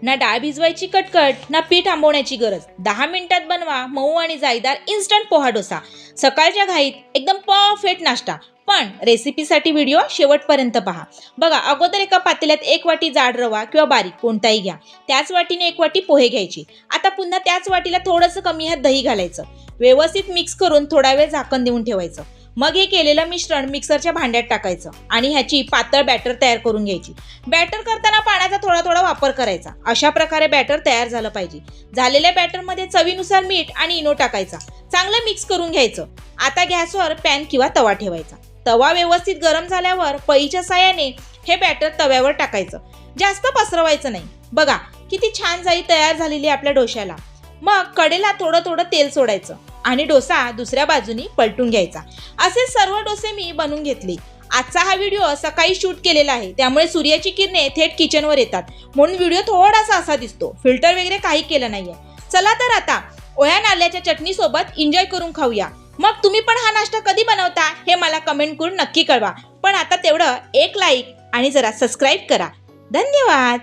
ना डाळ भिजवायची कटकट ना पीठ आंबवण्याची गरज. 10 मिनिटात बनवा मऊ आणि जाळीदार इन्स्टंट पोहा डोसा. सकाळच्या घाईत एकदम परफेक्ट नाश्ता. पण रेसिपीसाठी व्हिडिओ शेवटपर्यंत पहा. बघा, अगोदर एका पातेल्यात 1 वाटी जाड रवा किंवा बारीक कोणताही घ्या. त्याच वाटीने 1 वाटी पोहे घ्यायची. आता पुन्हा त्याच वाटीला थोडंसं कमी ह्यात दही घालायचं. व्यवस्थित मिक्स करून थोडा वेळ झाकण देऊन ठेवायचं. मग हे केलेलं मिश्रण मिक्सरच्या भांड्यात टाकायचं आणि ह्याची पातळ बॅटर तयार करून घ्यायची. बॅटर करताना पाण्याचा थोडा थोडा वापर करायचा. अशा प्रकारे बॅटर तयार झालं पाहिजे. झालेल्या बॅटरमध्ये चवीनुसार मीठ आणि इनो टाकायचा. चांगलं मिक्स करून घ्यायचं. आता गॅसवर पॅन किंवा तवा ठेवायचा. तवा व्यवस्थित गरम झाल्यावर पळीच्या साहाय्याने हे बॅटर तव्यावर टाकायचं. जास्त पसरवायचं नाही. बघा किती छान जाळी तयार झालेली आपल्या डोश्याला. मग कडेला थोडं थोडं तेल सोडायचं आणि डोसा दुसऱ्या बाजूनी पलटून घ्यायचा. असे सर्व डोसे मी बनवून घेतले. आजचा हा व्हिडिओ सकाळी शूट केलेला आहे, त्यामुळे सूर्याची किरणे थेट किचनवर येतात म्हणून व्हिडिओ थोडासा असा दिसतो. फिल्टर वगैरे काही केलं नाहीये. चला तर आता ओह्या नाल्याच्या चटणी सोबत एन्जॉय करून खाऊया. मग तुम्ही पण हा नाश्ता कधी बनवता हे मला कमेंट करून नक्की कळवा. पण आता तेवढं एक लाईक आणि जरा सबस्क्राईब करा. धन्यवाद.